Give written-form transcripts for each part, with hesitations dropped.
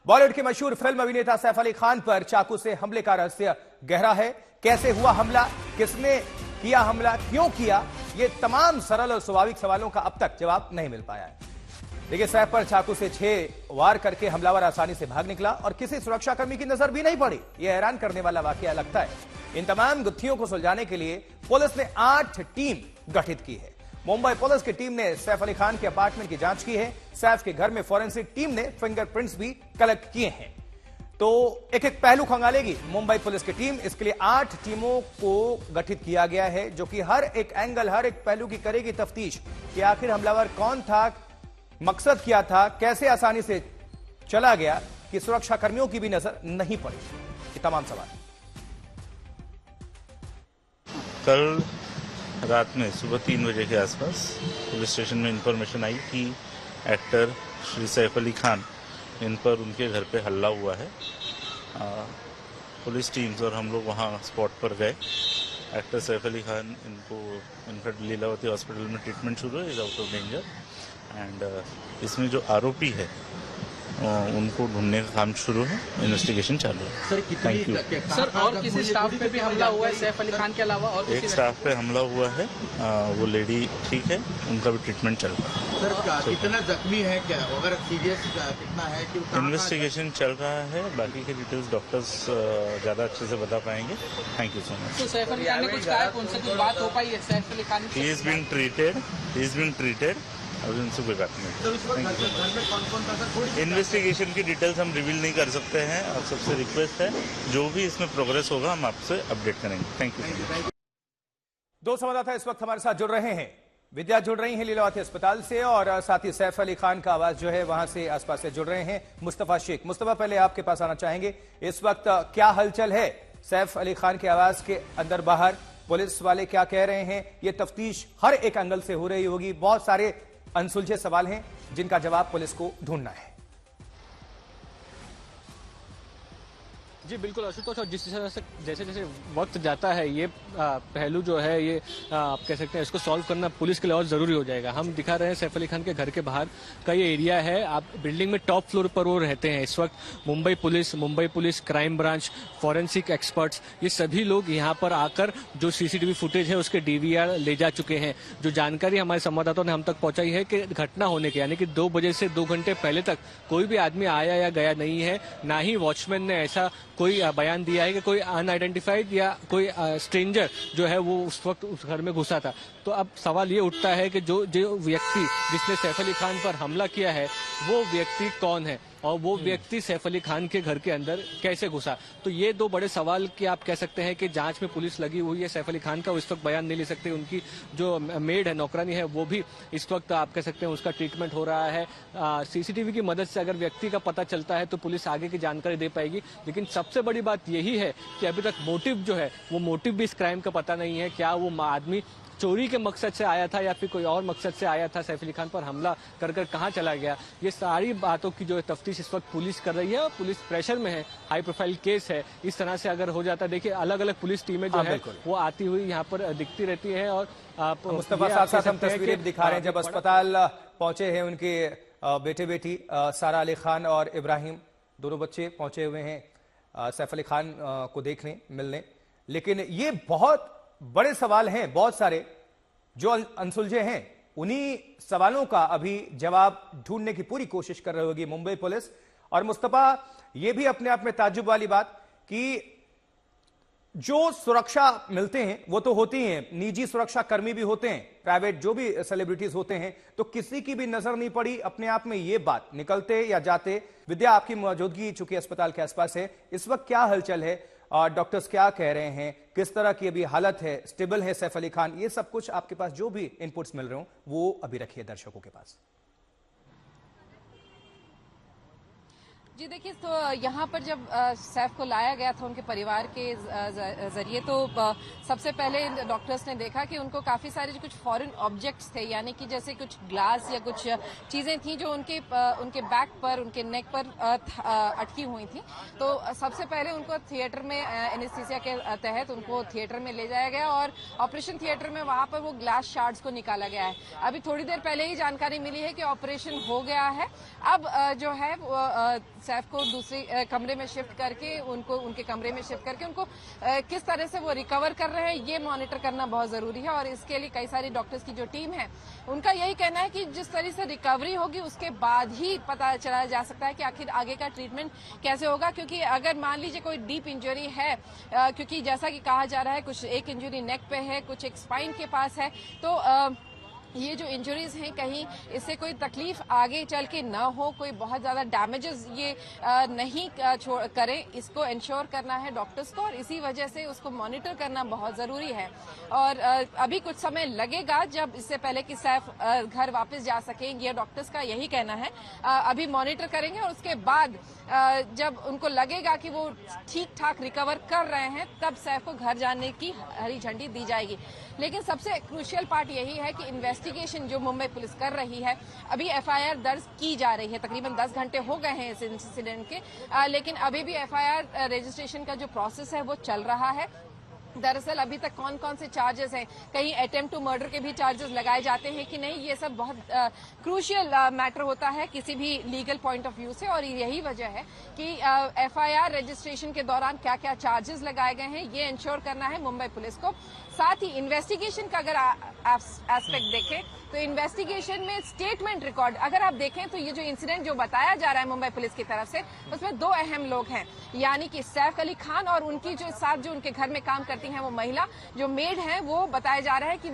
बॉलीवुड के मशहूर फिल्म अभिनेता सैफ अली खान पर चाकू से हमले का रहस्य गहरा है। कैसे हुआ हमला, किसने किया हमला, क्यों किया, ये तमाम सरल और स्वाभाविक सवालों का अब तक जवाब नहीं मिल पाया है। देखिए, सैफ पर चाकू से 6 वार करके हमलावर आसानी से भाग निकला और किसी सुरक्षाकर्मी की नजर भी नहीं पड़ी। यह हैरान करने वाला वाकया लगता है। इन तमाम गुत्थियों को सुलझाने के लिए पुलिस ने 8 टीम गठित की है। मुंबई पुलिस की टीम ने सैफ अली खान के अपार्टमेंट की जांच की है। सैफ के घर में फॉरेंसिक टीम ने फिंगरप्रिंट्स भी कलेक्ट किए हैं। तो एक एक पहलू खंगालेगी मुंबई पुलिस की टीम। इसके लिए 8 टीमों को गठित किया गया है, जो कि हर एक एंगल, हर एक पहलू की करेगी तफ्तीश कि आखिर हमलावर कौन था, मकसद क्या था, कैसे आसानी से चला गया कि सुरक्षा कर्मियों की भी नजर नहीं पड़ी। ये तमाम सवाल कल रात में सुबह 3 बजे के आसपास पुलिस स्टेशन में इंफॉर्मेशन आई कि एक्टर श्री सैफ अली खान, इन पर उनके घर पे हल्ला हुआ है। पुलिस टीम्स और हम लोग वहाँ स्पॉट पर गए। एक्टर सैफ अली खान, इनका लीलावती हॉस्पिटल में ट्रीटमेंट शुरू है, is out of danger. And इसमें जो आरोपी है उनको ढूंढने का काम शुरू है, इन्वेस्टिगेशन चालू है। Sir, thank you. सर, और किसी स्टाफ पे भी हमला हुआ है सैफ अली खान के अलावा? और एक स्टाफ पे हमला हुआ है, वो लेडी ठीक है, उनका भी ट्रीटमेंट चल रहा है। सर, कितना जख्मी है, क्या अगर सीरियस कितना है कि इन्वेस्टिगेशन चल रहा है। बाकी के डिटेल्स डॉक्टर्स ज्यादा अच्छे से बता पाएंगे। Thank you so much. तो सैफ अली खान ने कुछ कहा, उनसे कुछ बात हो पाई है Saif Ali Khan? He is being treated. अभी उनसे कोई बात नहीं। इन्वेस्टिगेशन की डिटेल्स हम रिवील नहीं कर सकते हैं। आप सबसे रिक्वेस्ट है, जो भी इसमें प्रोग्रेस होगा हम आपसे अपडेट करेंगे। Thank you. 2 संवाददाता इस वक्त हमारे साथ जुड़ रहे हैं। विद्या जुड़ रही हैं लीलावती अस्पताल से, और साथ ही सैफ अली खान का आवाज जो है वहां से आसपास से जुड़ रहे हैं मुस्तफा शेख। मुस्तफा, पहले आपके पास आना चाहेंगे। इस वक्त क्या हलचल है सैफ अली खान के आवाज के अंदर बाहर? पुलिस वाले क्या कह रहे हैं? ये तफ्तीश हर एक एंगल से हो रही होगी। बहुत सारे अनसुलझे सवाल हैं जिनका जवाब पुलिस को ढूंढना है। जी बिल्कुल आशुतोष, और जिस तरह से जैसे जैसे वक्त जाता है ये पहलू जो है ये आप कह सकते हैं इसको सॉल्व करना पुलिस के लिए और जरूरी हो जाएगा। हम दिखा रहे हैं सैफ अली खान के घर के बाहर का ये एरिया है। आप बिल्डिंग में टॉप फ्लोर पर वो रहते हैं इस वक्त। Mumbai police, crime branch, forensic experts, ये सभी लोग यहाँ पर आकर जो सीसीटीवी फुटेज है उसके डीवीआर ले जा चुके हैं। जो जानकारी हमारे संवाददाताओं ने हम तक पहुंचाई है कि घटना होने के यानी कि 2 बजे से 2 घंटे पहले तक कोई भी आदमी आया या गया नहीं है। ना ही वॉचमैन ने ऐसा कोई बयान दिया है कि कोई अनआइडेंटिफाइड या कोई स्ट्रेंजर जो है वो उस वक्त उस घर में घुसा था। तो अब सवाल ये उठता है कि जो व्यक्ति जिसने सैफ अली खान पर हमला किया है वो व्यक्ति कौन है और वो व्यक्ति सैफ अली खान के घर के अंदर कैसे घुसा। तो ये 2 बड़े सवाल कि आप कह सकते हैं कि जांच में पुलिस लगी हुई है। सैफ अली खान का इस वक्त बयान नहीं ले सकते। उनकी जो मेड है, नौकरानी है, वो भी इस वक्त आप कह सकते हैं उसका ट्रीटमेंट हो रहा है। सीसीटीवी की मदद से अगर व्यक्ति का पता चलता है तो पुलिस आगे की जानकारी दे पाएगी। लेकिन सबसे बड़ी बात यही है कि अभी तक मोटिव जो है वो मोटिव भी इस क्राइम का पता नहीं है। क्या वो आदमी चोरी के मकसद से आया था या फिर कोई और मकसद से आया था, सैफ अली खान पर हमला कर कहां चला गया, ये सारी बातों की जो तफ्तीश इस वक्त पुलिस कर रही है। और पुलिस प्रेशर में है, हाई प्रोफाइल केस है। इस तरह से अगर हो जाता है, देखिए अलग अलग पुलिस टीमें जो है वो आती हुई यहाँ पर दिखती रहती है। और मुस्तफा साथ हम तस्वीरें दिखा रहे हैं जब अस्पताल पहुंचे हैं उनके बेटे बेटी सारा अली खान और इब्राहिम, दोनों बच्चे पहुंचे हुए हैं सैफ अली खान को देखने, मिलने। लेकिन ये बहुत बड़े सवाल हैं, बहुत सारे जो अनसुलझे हैं। उन्हीं सवालों का अभी जवाब ढूंढने की पूरी कोशिश कर रही होगी मुंबई पुलिस। और मुस्तफा, ये भी अपने आप में ताज्जुब वाली बात कि जो सुरक्षा मिलते हैं वो तो होती हैं, निजी सुरक्षा कर्मी भी होते हैं, प्राइवेट जो भी सेलिब्रिटीज होते हैं, तो किसी की भी नजर नहीं पड़ी। अपने आप में ये बात निकलते या जाते। विद्या, आपकी मौजूदगी चूंकि अस्पताल के आसपास है, इस वक्त क्या हलचल है और डॉक्टर्स क्या कह रहे हैं, किस तरह की अभी हालत है, स्टेबल है सैफ अली खान, ये सब कुछ आपके पास जो भी इनपुट्स मिल रहे हो वो अभी रखिए दर्शकों के पास। जी देखिए, तो यहाँ पर जब सैफ को लाया गया था उनके परिवार के जरिए, तो सबसे पहले डॉक्टर्स ने देखा कि उनको काफी सारे कुछ फॉरेन ऑब्जेक्ट्स थे, यानी कि जैसे कुछ ग्लास या कुछ चीजें थी जो उनके बैक पर, उनके नेक पर अटकी हुई थी। तो सबसे पहले उनको थिएटर में एनेस्थीसिया के तहत उनको थिएटर में ले जाया गया और ऑपरेशन थिएटर में वहां पर वो ग्लास शार्ड्स को निकाला गया है। अभी थोड़ी देर पहले ही जानकारी मिली है कि ऑपरेशन हो गया है। अब जो है सैफ को दूसरे कमरे में शिफ्ट करके उनके कमरे में शिफ्ट करके उनको किस तरह से वो रिकवर कर रहे हैं ये मॉनिटर करना बहुत जरूरी है। और इसके लिए कई सारी डॉक्टर्स की जो टीम है उनका यही कहना है कि जिस तरह से रिकवरी होगी उसके बाद ही पता चला जा सकता है कि आखिर आगे का ट्रीटमेंट कैसे होगा। क्योंकि अगर मान लीजिए कोई डीप इंजरी है, क्योंकि जैसा कि कहा जा रहा है कुछ एक इंजरी नेक पे है, कुछ एक स्पाइन के पास है, तो ये जो इंजरीज हैं कहीं इससे कोई तकलीफ आगे चल के ना हो, कोई बहुत ज्यादा डैमेजेस ये नहीं करें, इसको इंश्योर करना है डॉक्टर्स को और इसी वजह से उसको मॉनिटर करना बहुत जरूरी है। और अभी कुछ समय लगेगा जब इससे पहले कि सैफ घर वापस जा सके, ये डॉक्टर्स का यही कहना है। अभी मॉनिटर करेंगे और उसके बाद जब उनको लगेगा कि वो ठीक ठाक रिकवर कर रहे हैं तब सैफ को घर जाने की हरी झंडी दी जाएगी। लेकिन सबसे क्रूशियल पार्ट यही है कि इन्वेस्टिगेशन जो मुंबई पुलिस कर रही है, अभी एफआईआर दर्ज की जा रही है। तकरीबन 10 घंटे हो गए हैं इस इंसिडेंट के, लेकिन अभी भी एफआईआर रजिस्ट्रेशन का जो प्रोसेस है वो चल रहा है। दरअसल अभी तक कौन कौन से चार्जेस हैं, कहीं अटेम्प्ट टू मर्डर के भी चार्जेस लगाए जाते हैं कि नहीं, ये सब बहुत क्रूशियल मैटर होता है किसी भी लीगल पॉइंट ऑफ व्यू से। और यही वजह है कि एफआईआर रजिस्ट्रेशन के दौरान क्या क्या चार्जेस लगाए गए हैं ये इंश्योर करना है मुंबई पुलिस को। साथ ही इन्वेस्टिगेशन का अगर एस्पेक्ट देखें तो इन्वेस्टिगेशन में स्टेटमेंट रिकॉर्ड अगर आप देखें तो ये जो इंसिडेंट जो बताया जा रहा है मुंबई पुलिस की तरफ से उसमें 2 अहम लोग हैं, यानी कि सैफ अली खान और उनकी जो साथ जो उनके घर में काम करती हैं वो महिला जो मेड है, वो बताया जा रहा है कि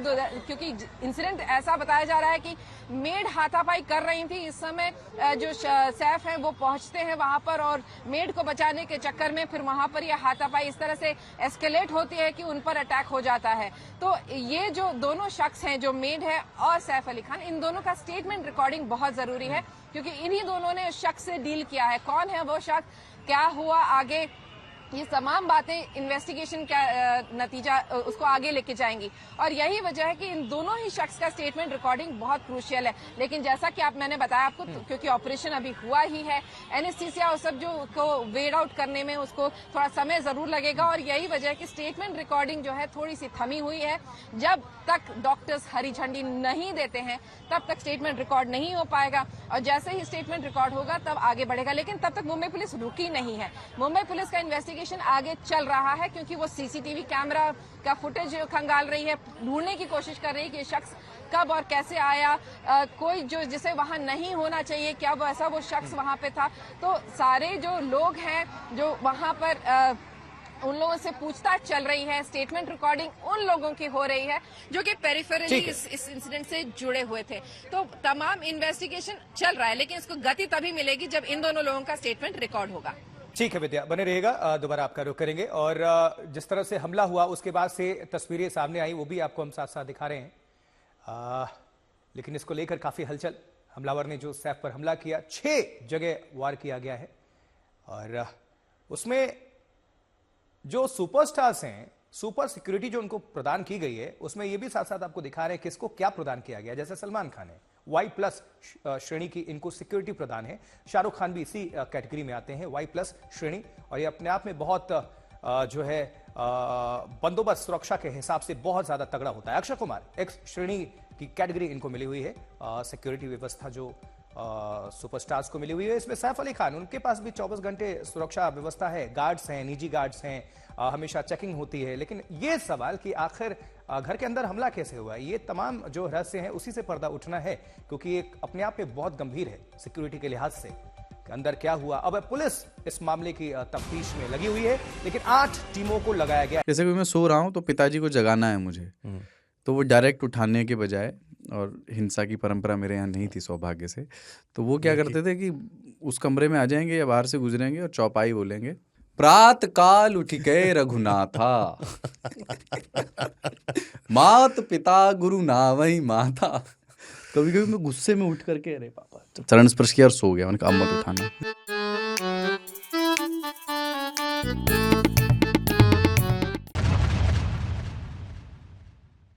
क्योंकि इंसिडेंट ऐसा बताया जा रहा है कि मेड हाथापाई कर रही थी, इस समय जो सैफ है वो पहुंचते हैं वहां पर और मेड को बचाने के चक्कर में फिर वहां पर यह हाथापाई इस तरह से एस्केलेट होती है कि उन पर अटैक हो जाता है। तो ये जो दोनों शख्स हैं, जो मेड है और सैफ अली खान, इन दोनों का स्टेटमेंट रिकॉर्डिंग बहुत जरूरी है क्योंकि इन्हीं दोनों ने उस शख्स से डील किया है। कौन है वो शख्स, क्या हुआ आगे, ये तमाम बातें इन्वेस्टिगेशन का नतीजा उसको आगे लेके जाएंगी। और यही वजह है कि इन दोनों ही शख्स का स्टेटमेंट रिकॉर्डिंग बहुत क्रूशियल है। लेकिन जैसा कि मैंने बताया आपको, क्योंकि ऑपरेशन अभी हुआ ही है, एनेस्थीसिया और सब जो को वेड आउट करने में उसको थोड़ा समय जरूर लगेगा और यही वजह है कि स्टेटमेंट रिकॉर्डिंग जो है थोड़ी सी थमी हुई है। जब तक डॉक्टर्स हरी झंडी नहीं देते हैं तब तक स्टेटमेंट रिकॉर्ड नहीं हो पाएगा और जैसे ही स्टेटमेंट रिकॉर्ड होगा तब आगे बढ़ेगा। लेकिन तब तक मुंबई पुलिस रुकी नहीं है। मुंबई पुलिस का इन्वेस्टिगेशन आगे चल रहा है क्योंकि वो सीसीटीवी कैमरा का फुटेज खंगाल रही है, ढूंढने की कोशिश कर रही है कि शख्स कब और कैसे आया, कोई जो जिसे वहां नहीं होना चाहिए, क्या वो ऐसा वो शख्स वहां पे था। तो सारे जो लोग हैं जो वहां पर उन लोगों से पूछताछ चल रही है, स्टेटमेंट रिकॉर्डिंग उन लोगों की हो रही है जो कि पेरिफेरली इस इंसिडेंट से जुड़े हुए थे। तो तमाम इन्वेस्टिगेशन चल रहा है लेकिन इसको गति तभी मिलेगी जब इन दोनों लोगों का स्टेटमेंट रिकॉर्ड होगा। ठीक है विद्या, बने रहिएगा, दोबारा आपका रुख करेंगे। और जिस तरह से हमला हुआ उसके बाद से तस्वीरें सामने आई वो भी आपको हम साथ साथ दिखा रहे हैं। लेकिन इसको लेकर काफी हलचल, हमलावर ने जो सैफ पर हमला किया 6 जगह वार किया गया है और उसमें जो सुपरस्टार्स हैं, सुपर सिक्योरिटी जो उनको प्रदान की गई है उसमें ये भी साथ साथ आपको दिखा रहे हैं किसको क्या प्रदान किया गया। जैसे सलमान खान है, Y+ श्रेणी की इनको सिक्योरिटी प्रदान है, शाहरुख खान भी इसी कैटेगरी में आते हैं, Y+ श्रेणी। और ये अपने आप में बहुत जो है बंदोबस्त सुरक्षा के हिसाब से बहुत ज्यादा तगड़ा होता है। अक्षय कुमार X श्रेणी की कैटेगरी इनको मिली हुई है, सिक्योरिटी व्यवस्था जो सुपरस्टार्स को मिली हुई है। इसमें सैफ अली खान, उनके पास भी 24 घंटे सुरक्षा व्यवस्था है, गार्ड्स हैं, निजी गार्ड्स हैं, हमेशा चेकिंग होती है। लेकिन ये सवाल कि आखिर घर के अंदर हमला कैसे हुआ, ये तमाम जो रहस्य हैं उसी से पर्दा उठना है क्योंकि एक अपने आप में बहुत गंभीर है सिक्योरिटी के लिहाज से कि अंदर क्या हुआ। अब पुलिस इस मामले की तफ्तीश में लगी हुई है लेकिन 8 टीमों को लगाया गया। जैसे कि मैं सो रहा हूँ तो पिताजी को जगाना है मुझे, तो वो डायरेक्ट उठाने के बजाय, और हिंसा की परंपरा मेरे यहाँ नहीं थी सौभाग्य से, तो वो क्या करते थे कि उस कमरे में आ जाएंगे या बाहर से गुजरेंगे और चौपाई बोलेंगे, प्रात काल उठ के रघुनाथा मात पिता गुरु नावई माता। कभी कभी मैं गुस्से में उठ करके अरे पापा चरण स्पर्श किया और सो गया। मैंने कहा अब मत उठाना।